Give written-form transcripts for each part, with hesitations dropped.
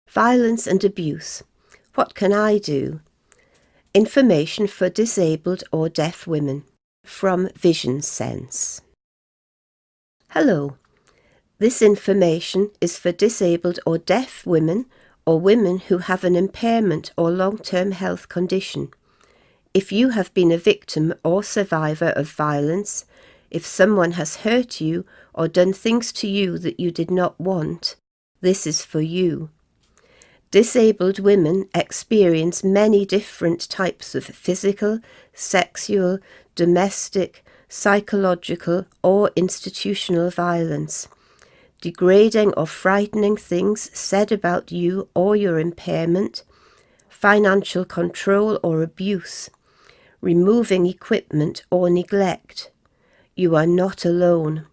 Violence and abuse. What can I do? Information for disabled or deaf women from Vision Sense. Hello. This information is for disabled or deaf women or women who have an impairment or long-term health condition. If you have been a victim or survivor of violence, if someone has hurt you or done things to you that you did not want, this is for you. Disabled women experience many different types of physical, sexual, domestic, psychological, or institutional violence. Degrading or frightening things said about you or your impairment, financial control or abuse, removing equipment or neglect. You are not alone.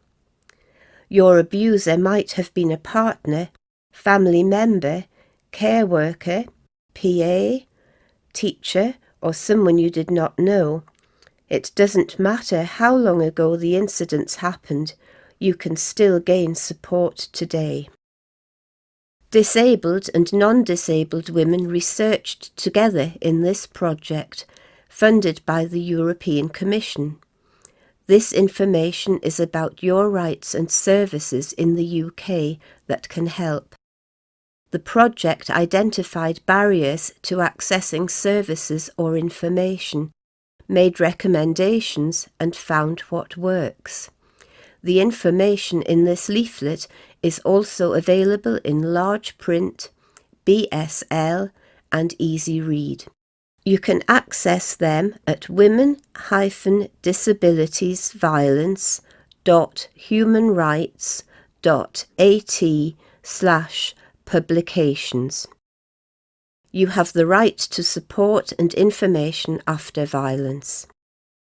Your abuser might have been a partner, family member, care worker, PA, teacher, or someone you did not know. It doesn't matter how long ago the incidents happened, you can still gain support today. Disabled and non-disabled women researched together in this project, funded by the European Commission. This information is about your rights and services in the UK that can help. The project identified barriers to accessing services or information, made recommendations and found what works. The information in this leaflet is also available in large print, BSL and easy read. You can access them at women-disabilitiesviolence.humanrights.at/publications. You have the right to support and information after violence.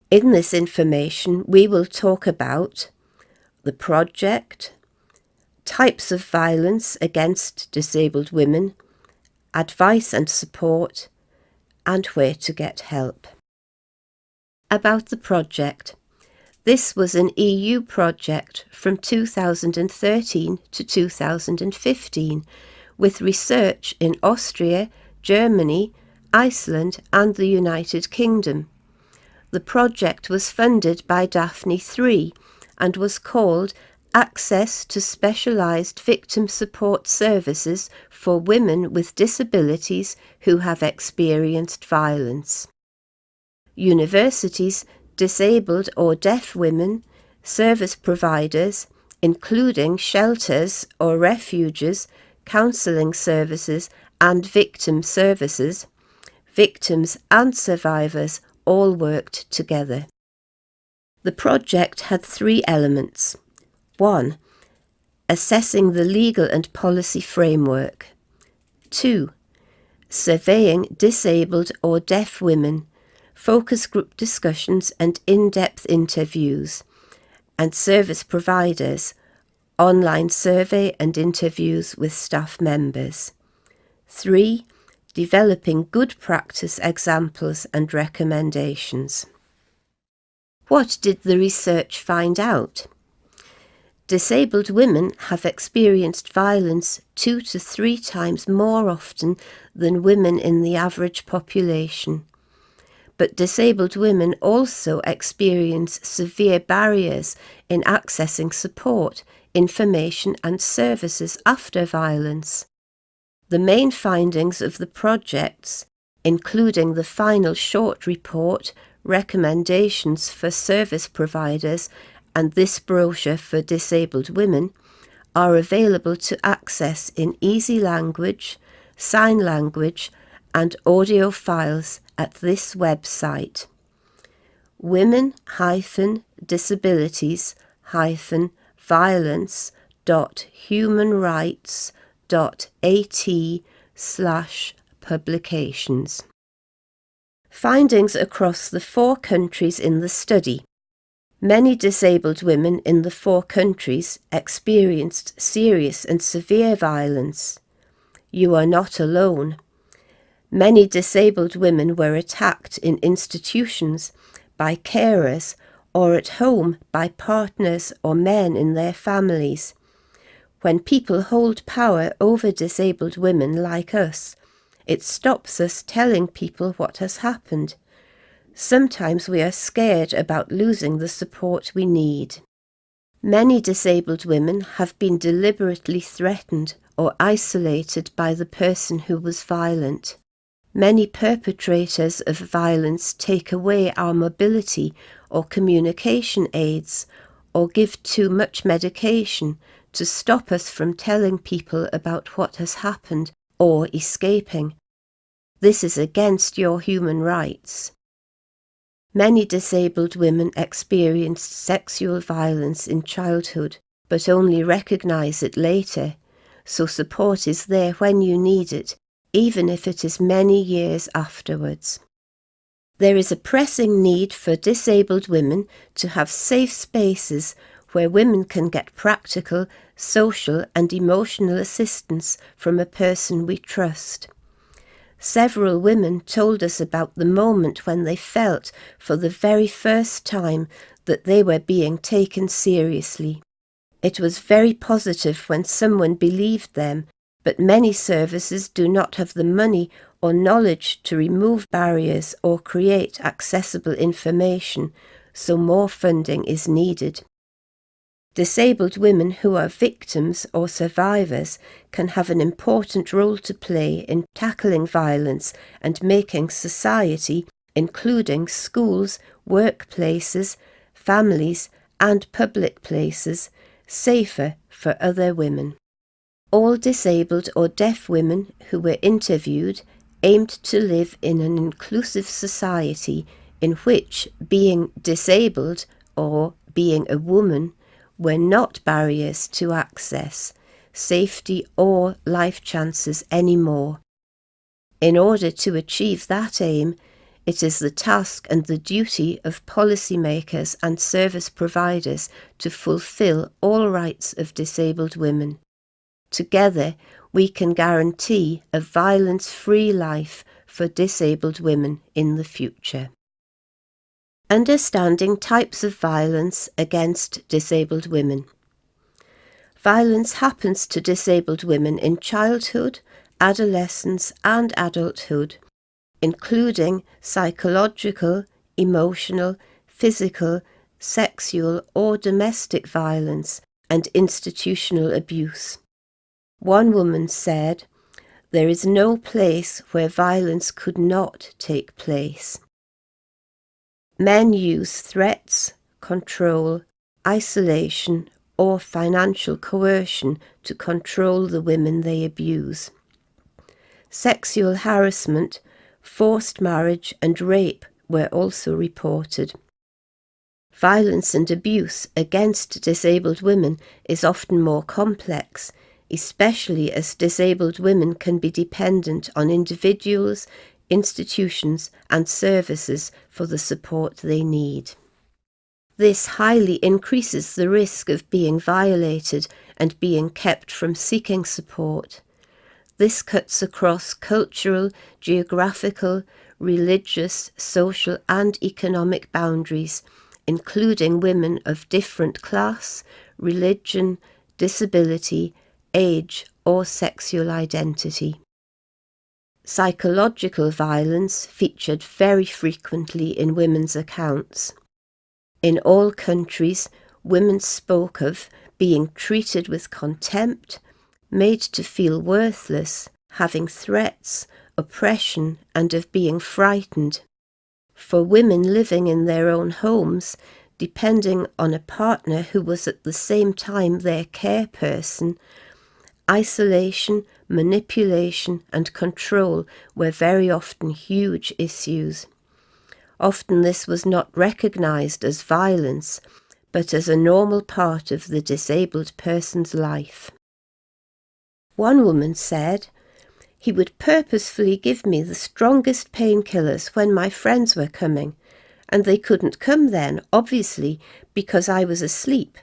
In this information, we will talk about the project, types of violence against disabled women, advice and support, and where to get help. About the project. This was an EU project from 2013 to 2015, with research in Austria, Germany, Iceland and the United Kingdom. The project was funded by Daphne 3 and was called Access to Specialised Victim Support Services for Women with Disabilities Who Have Experienced Violence. Universities, disabled or deaf women, service providers, including shelters or refuges, counselling services and victim services, victims and survivors all worked together. The project had 3 elements. 1. Assessing the legal and policy framework. 2. Surveying disabled or deaf women, focus group discussions and in-depth interviews, and service providers, online survey and interviews with staff members. 3. Developing good practice examples and recommendations. What did the research find out? Disabled women have experienced violence 2 to 3 times more often than women in the average population. But disabled women also experience severe barriers in accessing support, information and services after violence. The main findings of the projects, including the final short report, recommendations for service providers and this brochure for disabled women, are available to access in easy language, sign language and audio files at this website: women-disabilities-violence.at/publications. Findings across the 4 countries in the study. Many disabled women in the 4 countries experienced serious and severe violence. You are not alone. Many disabled women were attacked in institutions, by carers, or at home by partners or men in their families. When people hold power over disabled women like us, it stops us telling people what has happened. Sometimes we are scared about losing the support we need. Many disabled women have been deliberately threatened or isolated by the person who was violent. Many perpetrators of violence take away our mobility or communication aids, or give too much medication to stop us from telling people about what has happened or escaping. This is against your human rights. Many disabled women experienced sexual violence in childhood, but only recognize it later, so support is there when you need it, even if it is many years afterwards. There is a pressing need for disabled women to have safe spaces where women can get practical, social and emotional assistance from a person we trust. Several women told us about the moment when they felt for the very first time that they were being taken seriously. It was very positive when someone believed them, but many services do not have the money or knowledge to remove barriers or create accessible information, so more funding is needed. Disabled women who are victims or survivors can have an important role to play in tackling violence and making society, including schools, workplaces, families, and public places, safer for other women. All disabled or deaf women who were interviewed aimed to live in an inclusive society in which being disabled or being a woman were not barriers to access, safety or life chances anymore. In order to achieve that aim, it is the task and the duty of policymakers and service providers to fulfil all rights of disabled women. Together, we can guarantee a violence-free life for disabled women in the future. Understanding types of violence against disabled women. Violence happens to disabled women in childhood, adolescence and adulthood, including psychological, emotional, physical, sexual or domestic violence and institutional abuse. One woman said, "There is no place where violence could not take place." Men use threats, control, isolation, or financial coercion to control the women they abuse. Sexual harassment, forced marriage, and rape were also reported. Violence and abuse against disabled women is often more complex, especially as disabled women can be dependent on individuals, institutions and services for the support they need. This highly increases the risk of being violated and being kept from seeking support. This cuts across cultural, geographical, religious, social and economic boundaries, including women of different class, religion, disability, age or sexual identity. Psychological violence featured very frequently in women's accounts. In all countries, women spoke of being treated with contempt, made to feel worthless, having threats, oppression, and of being frightened. For women living in their own homes, depending on a partner who was at the same time their care person, isolation, manipulation, and control were very often huge issues. Often this was not recognised as violence, but as a normal part of the disabled person's life. One woman said, "He would purposefully give me the strongest painkillers when my friends were coming, and they couldn't come then, obviously, because I was asleep.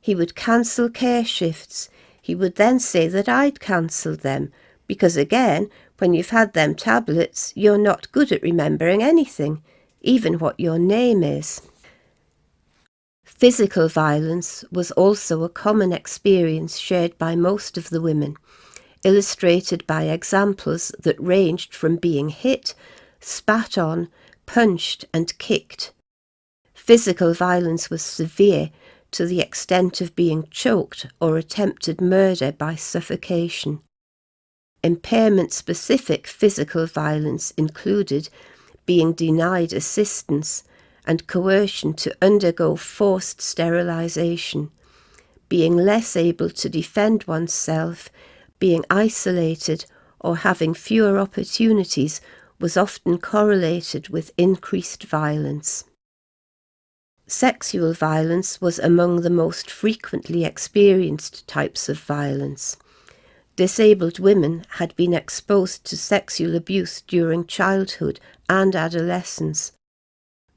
He would cancel care shifts. He would then say that I'd cancelled them, because again, when you've had them tablets, you're not good at remembering anything, even what your name is." Physical violence was also a common experience shared by most of the women, illustrated by examples that ranged from being hit, spat on, punched and kicked. Physical violence was severe to the extent of being choked or attempted murder by suffocation. Impairment-specific physical violence included being denied assistance and coercion to undergo forced sterilization, being less able to defend oneself, being isolated, or having fewer opportunities was often correlated with increased violence. Sexual violence was among the most frequently experienced types of violence. Disabled women had been exposed to sexual abuse during childhood and adolescence.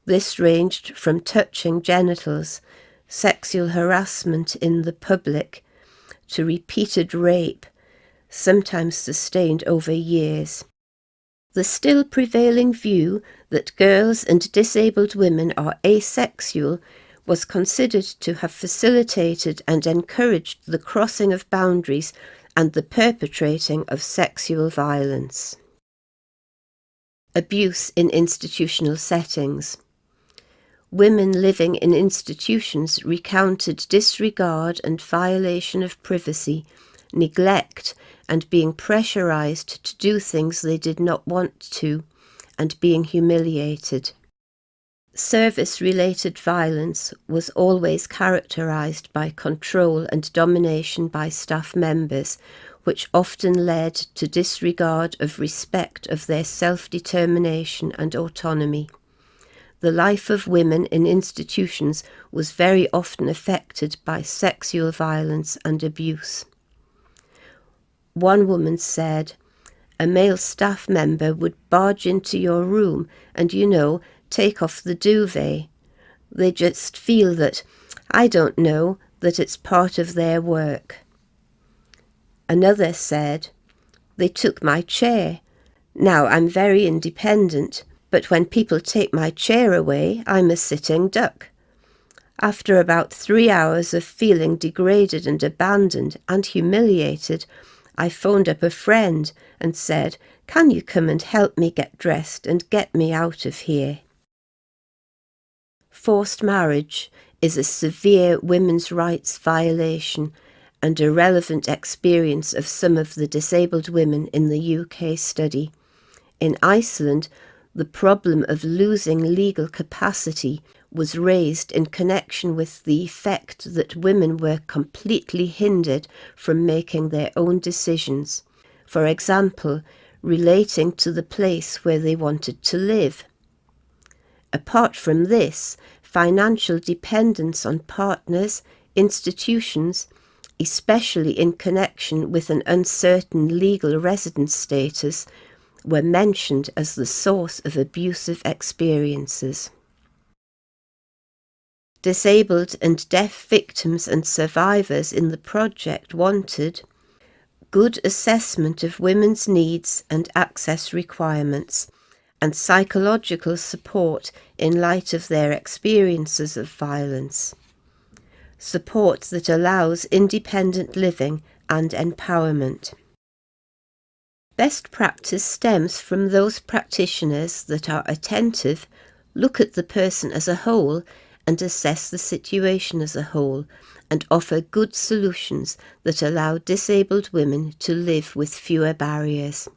This ranged from touching genitals, sexual harassment in the public, to repeated rape, sometimes sustained over years. The still prevailing view that girls and disabled women are asexual was considered to have facilitated and encouraged the crossing of boundaries and the perpetrating of sexual violence. Abuse in institutional settings. Women living in institutions recounted disregard and violation of privacy, neglect, and being pressurized to do things they did not want to, and being humiliated. Service-related violence was always characterized by control and domination by staff members, which often led to disregard of respect of their self-determination and autonomy. The life of women in institutions was very often affected by sexual violence and abuse. One woman said, "A male staff member would barge into your room and, take off the duvet. They just feel that, I don't know, that it's part of their work." Another said, "They took my chair. Now I'm very independent, but when people take my chair away, I'm a sitting duck." After about 3 hours of feeling degraded and abandoned and humiliated, I phoned up a friend and said, "Can you come and help me get dressed and get me out of here?" Forced marriage is a severe women's rights violation and a relevant experience of some of the disabled women in the UK study. In Iceland, the problem of losing legal capacity was raised in connection with the effect that women were completely hindered from making their own decisions, for example, relating to the place where they wanted to live. Apart from this, financial dependence on partners, institutions, especially in connection with an uncertain legal residence status, were mentioned as the source of abusive experiences. Disabled and deaf victims and survivors in the project wanted good assessment of women's needs and access requirements, and psychological support in light of their experiences of violence. Support that allows independent living and empowerment. Best practice stems from those practitioners that are attentive, look at the person as a whole, and assess the situation as a whole, and offer good solutions that allow disabled women to live with fewer barriers.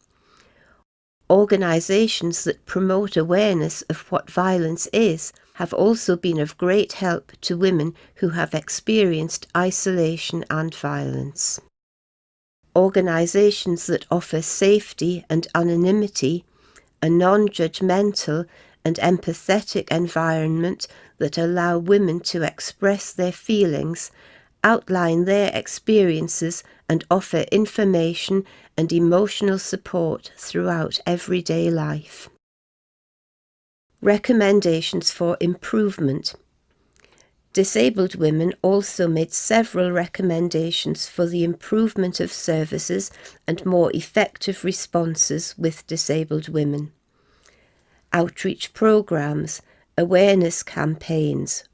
Organisations that promote awareness of what violence is have also been of great help to women who have experienced isolation and violence. Organisations that offer safety and anonymity, a non-judgmental and empathetic environment that allow women to express their feelings, outline their experiences and offer information and emotional support throughout everyday life. Recommendations for improvement. Disabled women also made several recommendations for the improvement of services and more effective responses with disabled women. Outreach programs, awareness campaigns,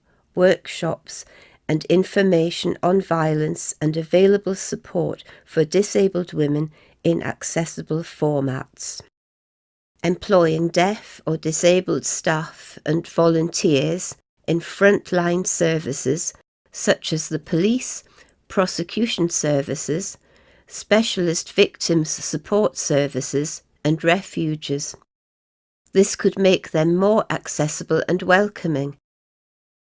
workshops, and information on violence and available support for disabled women in accessible formats. Employing deaf or disabled staff and volunteers in frontline services such as the police, prosecution services, specialist victims support services, and refuges. This could make them more accessible and welcoming.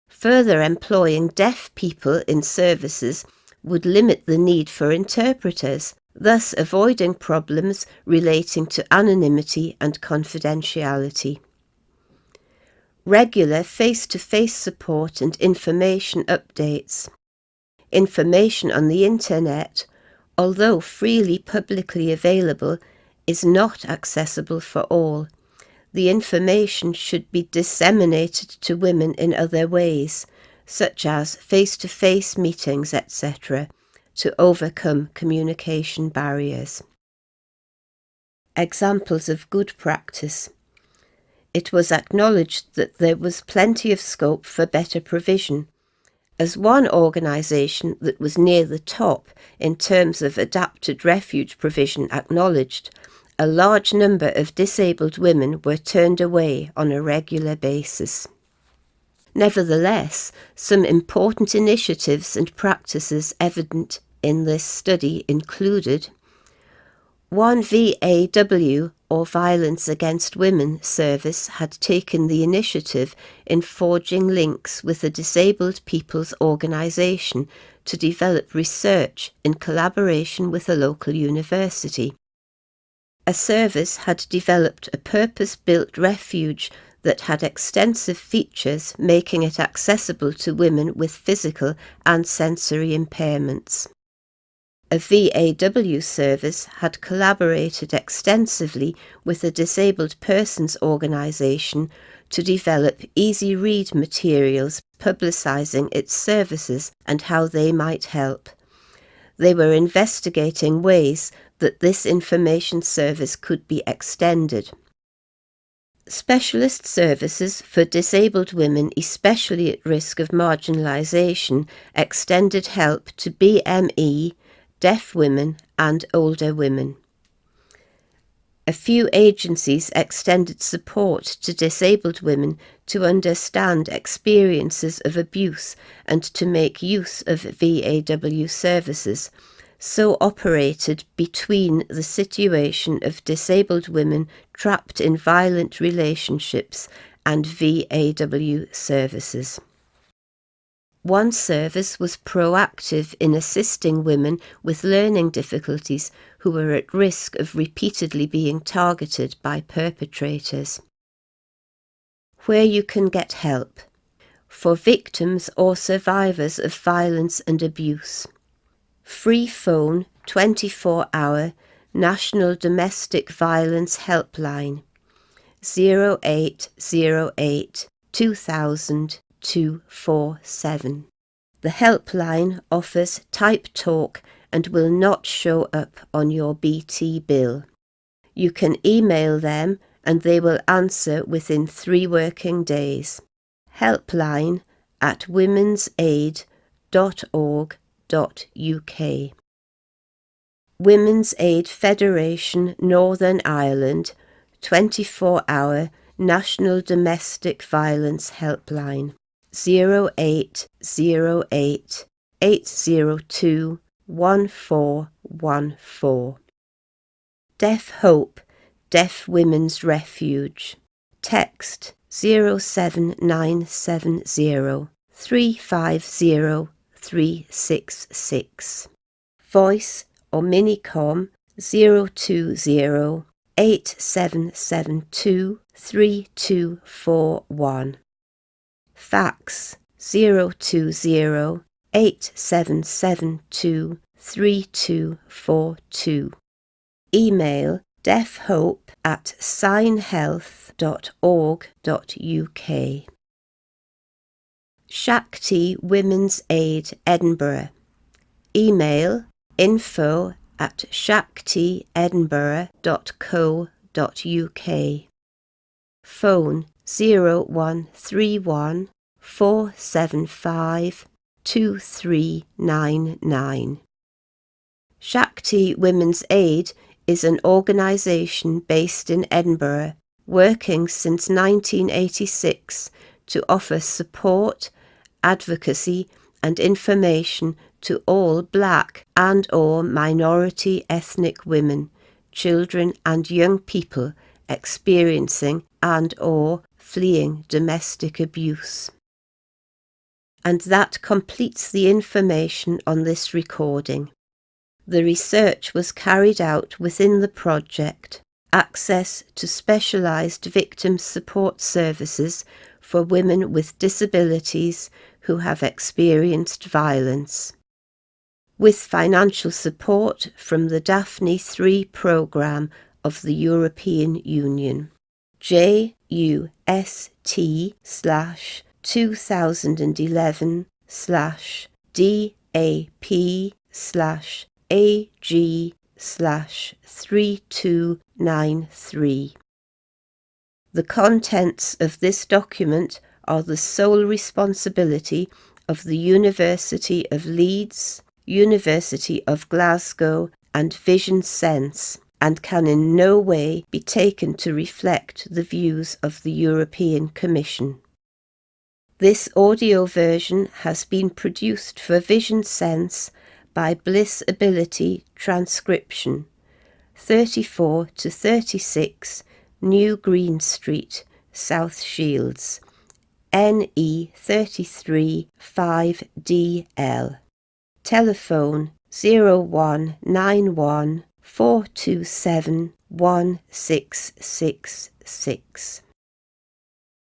Further employing deaf people in services would limit the need for interpreters, thus avoiding problems relating to anonymity and confidentiality. Regular face-to-face support and information updates. Information on the internet, although freely publicly available, is not accessible for all. The information should be disseminated to women in other ways, such as face-to-face meetings, etc., to overcome communication barriers. Examples of good practice. It was acknowledged that there was plenty of scope for better provision. As one organisation that was near the top in terms of adapted refuge provision acknowledged, a large number of disabled women were turned away on a regular basis. Nevertheless, some important initiatives and practices evident in this study included: one VAW, or Violence Against Women service, had taken the initiative in forging links with a disabled people's organisation to develop research in collaboration with a local university. A service had developed a purpose-built refuge that had extensive features, making it accessible to women with physical and sensory impairments. A VAW service had collaborated extensively with a disabled persons organisation to develop easy-read materials publicising its services and how they might help. They were investigating ways that this information service could be extended. Specialist services for disabled women, especially at risk of marginalisation, extended help to BME, deaf women and older women. A few agencies extended support to disabled women to understand experiences of abuse and to make use of VAW services, so operated between the situation of disabled women trapped in violent relationships and VAW services. One service was proactive in assisting women with learning difficulties who were at risk of repeatedly being targeted by perpetrators. Where you can get help. For victims or survivors of violence and abuse. Free phone 24-hour National Domestic Violence Helpline 0808 2000 247. The helpline offers type talk and will not show up on your BT bill. You can email them and they will answer within 3 working days. helpline@womensaid.org.uk. Women's Aid Federation Northern Ireland 24-hour National Domestic Violence Helpline 0808 802 1414. Deaf Hope, Deaf Women's Refuge. Text 07970 350 366. Voice or Minicom 020 8772 3241. Fax 020 8772 3242. Email deafhope@signhealth.org.uk. Shakti Women's Aid Edinburgh. Email info@shaktiedinburgh.co.uk. Phone 0131 475 2399. Shakti Women's Aid is an organisation based in Edinburgh, working since 1986 to offer support, advocacy and information to all black and/or minority ethnic women, children and young people experiencing and/or fleeing domestic abuse. And that completes the information on this recording. The research was carried out within the project Access to Specialised Victim Support Services for Women with Disabilities who have experienced violence, with financial support from the Daphne 3 programme of the European Union. JUST/2011/DAP/AG/3293. The contents of this document are the sole responsibility of the University of Leeds, University of Glasgow and Vision Sense, and can in no way be taken to reflect the views of the European Commission. This audio version has been produced for Vision Sense by Bliss Ability Transcription, 34 to 36 New Green Street, South Shields, NE 33 5DL. Telephone 0191 427 1666.